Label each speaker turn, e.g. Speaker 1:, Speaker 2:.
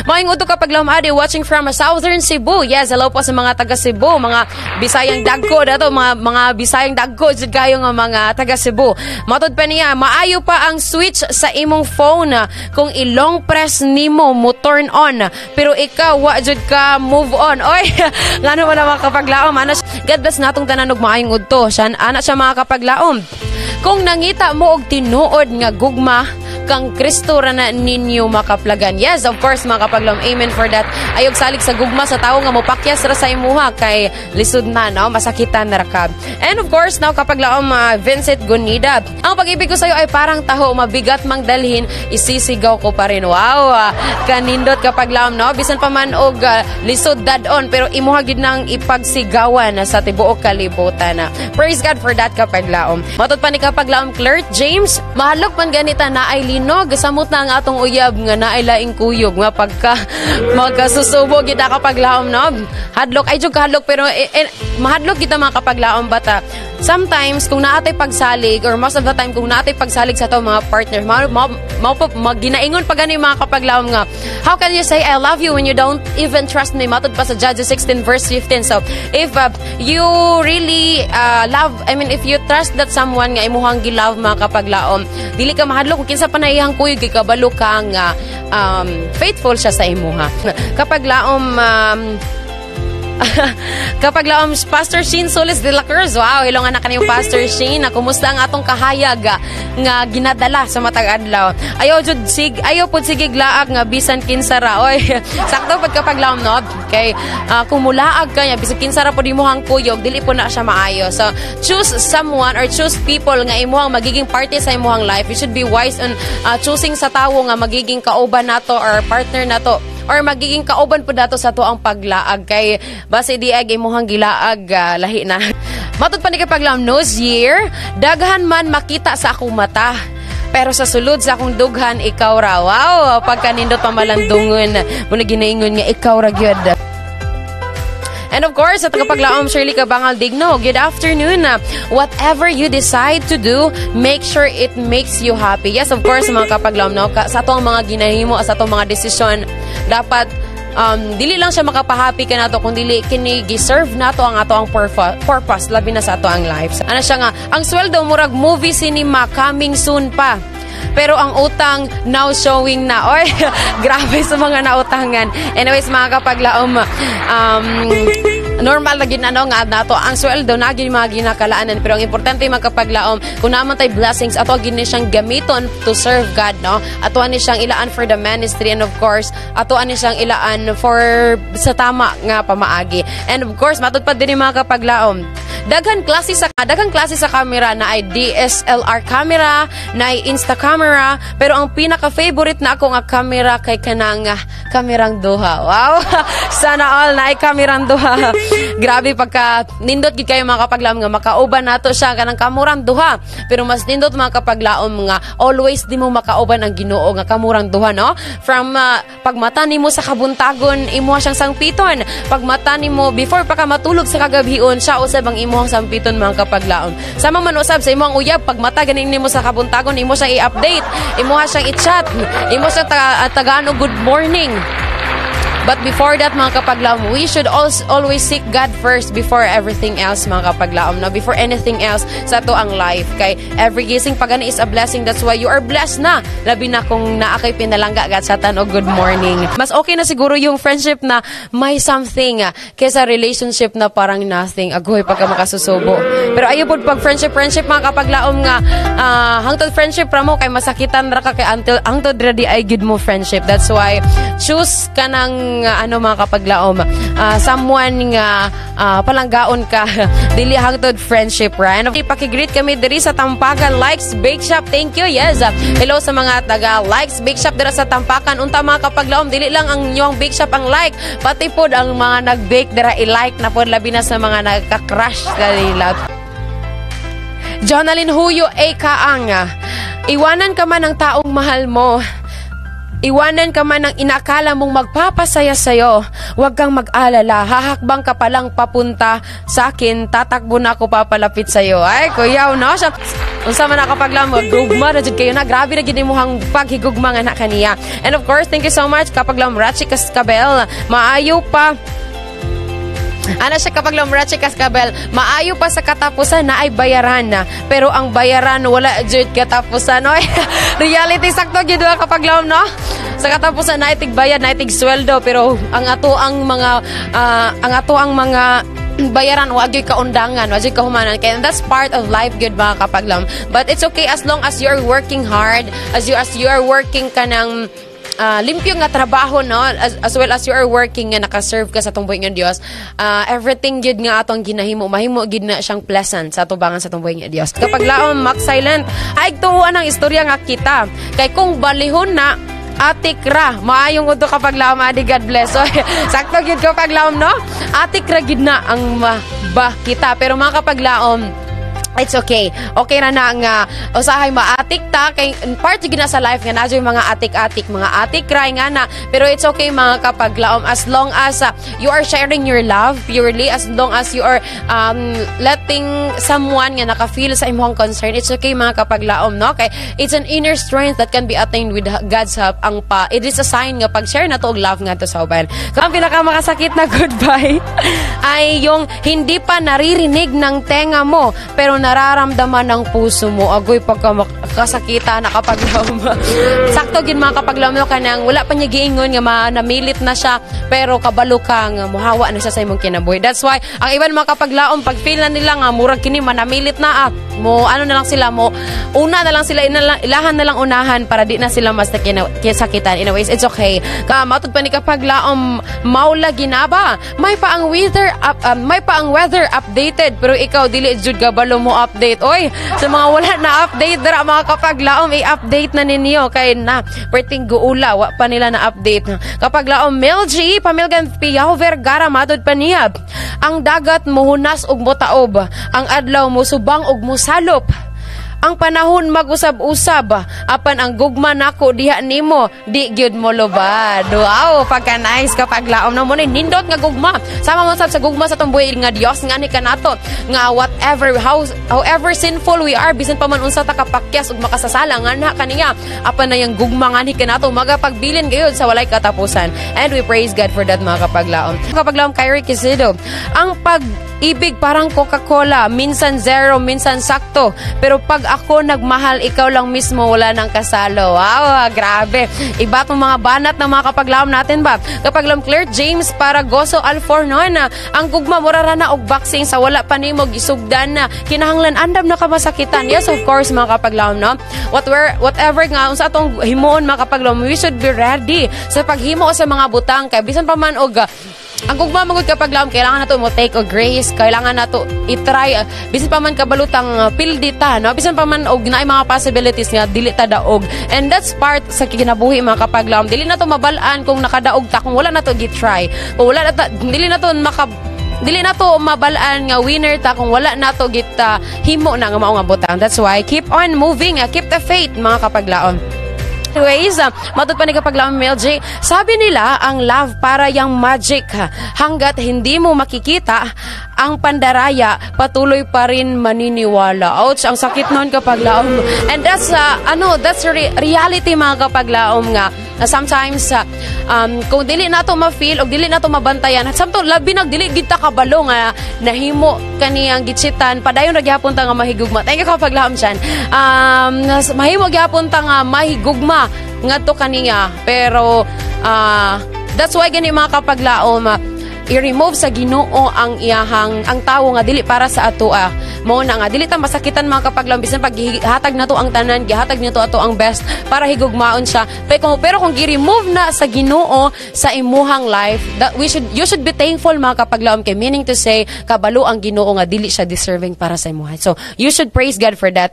Speaker 1: Maayong uto kapag lamadi watching from Southern Cebu. Yes, hello po sa mga taga Cebu, mga Bisayang dagko dato, mga Bisayang dagko jud kayo nga mga taga Cebu. Matod pa niya, maayo pa ang switch sa imong phone kung ilong press nimo mo turn on. Pero ikaw wa jud ka move on. Oy, ngano man mga kapaglaom. God bless natong tanan og maayong udto. Ana siya mga kapaglaom. Kung nangita mo og tinuod nga gugma kang Kristo ra na ninyo makaplagan. Yes, of course, mga kapaglaom. Amen for that. Ayog salig sa gugma sa tao nga mopakyas ra sa imuha kay lisod na, no? Masakitan na rakab. And of course, now kapaglaom Vincent Gunida. Ang pag-ibig ko sa'yo ay parang taho, mabigat mang dalhin, isisigaw ko pa rin. Wow! Kanindot kapaglaom, no? Bisan pa man og lisod dadon, pero imuha gid nang ipagsigawan sa tibuok kalibutan. Praise God for that kapaglaom. Matod pa ni kapaglaom Claire James, mahalok man ganita na ay linog samot na ang atong uyab nga naay laing kuyog nga pagka magkasusubo kita kapaglaom, no? Hadlok ay jud kahadlok pero mahadlok kita mga kapaglaom bata. Sometimes kung naatay pagsalig or most of the time kung naatay pagsalig sa to mga partner, maginaingon pa gani mga kapaglaom nga, how can you say I love you when you don't even trust me? Matod pa sa Judges 16 verse 15. So if you really if you trust that someone nga imuhang gilove mga kapaglaom, dili ka mahadlok kung kinsa pa naihang kuyog ikabalo ka nga faithful siya sa imuha. Kapaglaom kapaglaom Pastor Sheen Solis de la Cruz. Wow, hello nga na kaniyong Pastor Sheen. Kumusta ang atong kahayag nga ginadala sa matag adlaw? Ayaw pud sige glaag nga bisan kinsa ra. Oy, sakto pud kapaglaom, no? Kay kung mulaag ka nya bisan kinsa ra pud imuhang kuyog, dili po na siya maayo. So choose someone or choose people nga imuhang magiging party sa imuhang life. You should be wise on choosing sa tawo nga magiging kauban nato or partner nato or magiging kauban po dato sa to ang paglaag kay base di ay imuhang gilaag lahi na. Matod pa ni kapaglaom nose year, daghan man makita sa akong mata pero sa sulod sa akong dughan ikaw ra. Wow, pagkanindot pamalandungon mo na ginaingon nga ikaw ra gyud. And of course, at kapaglaom Shirley Kabangal Digno, good afternoon. Whatever you decide to do, make sure it makes you happy. Yes, of course, mga kapaglaom, no? Sa atong mga ginahimo, sa atong mga desisyon, dapat dili lang siya makapahappy ka nato kung dili kini gi-serve nato ang ato ang purpose labi na sa ato ang lives. Ano siya nga, ang sweldo murag movie cinema coming soon pa. Pero ang utang now showing na. Oy, grabe sa mga nautangan. Anyways, mga kapaglaom, normal na ginano nga nato ang sweldo na gin mga ginakalaanan, pero ang importante mga kapaglaom kung naman tay blessings ato gini siyang gamiton to serve God, no? Ato ani siyang ilaan for the ministry, and of course ato ani siyang ilaan for sa tama nga pamaagi. And of course matud pa din mga kapaglaom, daghang klase sa camera na ay DSLR camera, na ay Insta camera, pero ang pinaka-favorite na ako nga camera kay kanang kamerang duha. Wow! Sana all na ay kamerang duha. Grabe pagka nindot gid kayo mga kapaglaom nga makauban nato siya kanang kamurang duha. Pero mas nindot mga kapaglaom nga always di mo makauban ang Ginoo nga kamurang duha, no? From pagmata nimo sa kabuntagon, imo siyang sangpiton. Pagmata nimo before pa ka matulog sa kagabhion, siya usab ang imo sampiton mga kapaglaom. Sama man usab sa imong uyab pagmata ganing nimo sa kabuntagon, imo siyang i-update, imo siyang i-chat, imo siyang tagaan og good morning. But before that mga kapaglaom, we should always seek God first before everything else mga kapaglaom, no? Before anything else sa to ang life. Kay every gising pagani is a blessing. That's why you are blessed na. Labi na kung naakay pinalangga agad sa tan og good morning. Mas okay na siguro yung friendship na may something kaysa relationship na parang nothing. Agoy pagka makasusubo. Pero ayo pod pag friendship mga kapaglaom nga hangtod friendship ra mo kay masakitan ra ka kay hangtod ra di ay good mo friendship. That's why choose kanang mga kapaglaom, someone nga palanggaon ka dili hangtod friendship ra. And pakigreet kami diri sa Tampakan Likes Bake Shop. Thank you. Yes, hello sa mga taga Likes Bake Shop diri sa Tampakan. Unta mga kapaglaom, dili lang ang inyong bake shop ang like, pati pod ang mga nag-bake dira i-like na pod labi na sa mga nagka-crush kanila. Jonalyn Huyo A. Kaang, iwanan ka man ang taong mahal mo, iwanan ka man ng inakala mong magpapasaya sa'yo, huwag kang mag-alala, hahakbang ka palang papunta sa akin, tatakbo na ako papalapit sa'yo. Ay, kuyaw, no? Unsa man nakapaglam, gugma na dyan kayo na. Grabe na gini mo hang paghigugma nga na kaniya. And of course, thank you so much kapaglam Rachi Cascabel. Maayo pa. Ano siya kapag Rachi Cascabel, maayo pa sa katapusan na ay bayaran na. Pero ang bayaran wala jud katapusan. No? Reality sakto gyud kapag no? Sa katapusan na itig bayad, na itig sweldo, pero ang ato ang mga bayaran wa gyud kaundangan, wa gyud kahumanan. Kaya that's part of life good mga kapaglam. But it's okay as long as you're working hard, as you are working ka ng limpyo nga trabaho, no, as well as you are working nga nakaserve ka sa tumboy nga Dios. Everything gid nga atong ginahimo mahimo gid na siyang pleasant sa tubangan sa tumboy nga Dios. Kapag laom Max Silent ay tuwa ng istorya nga kita kay kung balihon na atik ra maayong uto kapag laom adi God bless. So, sakto gid kapag laom, no, atik ra gid na ang ba kita, pero mga kapag laom it's okay. Okay na nga usahay maatik ta kay part gyud na sa life nga nadyo mga atik-atik, mga atik cry nga na, pero it's okay mga kapaglaom as long as you are sharing your love purely, as long as you are letting someone nga naka-feel sa imong concern. It's okay mga kapaglaom, no? Kay it's an inner strength that can be attained with God's help. It is a sign nga pag-share na to og love nga to sa uban. Ang pinakamakasakit na goodbye ay yung hindi pa naririnig ng tenga mo pero nararamdaman ng puso mo. Agoy pagkasakita na kapag sakto gin mga kapaglam no kanang wala pa niya giingon nga namilit na siya pero kabalo ka nga muhawa na siya sa imong kinabuhi. That's why ang iban mga kapaglaom pag feel na nila nga murag kini manamilit na mo ano na lang sila mo una na lang sila ilahan na lang unahan para di na sila mas sakitan. Anyways, it's okay. Matud pa ni kapaglaom maula ginaba may pa ang weather updated pero ikaw dili jud kabalo mo update. Oy, sa mga wala na update dara mga kapaglaom i-update na ninyo kay na perting guula wa pa nila na update. Kapaglaom Melgy Pamilgan Piao Vergara matud pa niya ang dagat muhunas og motaob, ang adlaw mo subang og mosalop. Ang panahon mag-usab-usab apan ang gugma nako diha nimo di gyud mo lubad. Wow, pagka nice kapag laom na mo ni nindot nga gugma. Sama mo sab sa gugma sa tumboy nga Dios nga ni kanato nga however sinful we are bisan pa man unsa ta kapakyas ug makasasala nga na kaniya apan na yang gugma nga ni kanato magapagbilin gayud sa walay katapusan. And we praise God for that mga kapaglaom. Kapaglaom Kyrie Quisido, ang pag-ibig parang Coca-Cola, minsan zero, minsan sakto. Pero pag ako nagmahal, ikaw lang mismo, wala nang kasalo. Wow, grabe. Iba itong mga banat ng mga kapaglaom natin ba? Kapaglaom Claire James Paragoso Alfornon, ang gugma murara na og boxing sa wala pa nimo gisugdan na kinahanglan andam na kamasakitan. Yes, of course mga kapaglaom, no? Whatever nga unsa atong himuon mga kapaglaom, we should be ready sa paghimo sa mga butang kay bisan pa man og ang gugma magud kapag laom kailangan nato mo take og grace, kailangan nato i-try bisan pa man kabalutang pildita, no, bisan pa man og naay mga possibilities nga dili ta daog, and that's part sa kinabuhi mga kapag laom. Dili nato mabal-an kung nakadaog ta kung wala nato gi-try, kung wala nato dili nato mabalaan nga winner ta kung wala nato gita himo na nga mao nga butang. That's why keep on moving, keep the faith mga kapaglaom. Anyways, matod pa ni kapaglaom Melgy, sabi nila ang love para yang magic, hanggat hindi mo makikita ang pandaraya patuloy pa rin maniniwala. Ouch, ang sakit noon kapaglaom. And that's reality mga kapaglaom nga. Sometimes kung dili nato ma-feel o dili nato mabantayan, samtang labi dili kita kabalo nga nahimo kaniyang gitsitan padayon ra gyapon ta nga mahigugma. Thank you kapaglaom diyan. Mahimo gyapon ta nga mahigugma ngadto kaniya, pero that's why gani mga kapaglaom i-remove sa Ginoo ang tawo nga dili para sa ato mo na nga dili ta masakitan mga kapaglaom bisan pag gihatag nato ang tanan, gihatag nato ato ang best para higugmaon siya, pero kung gi-remove na sa Ginoo sa imuhang life, you should be thankful mga kapaglaom, kay meaning to say kabalo ang Ginoo nga dili siya deserving para sa imuha. So you should praise God for that.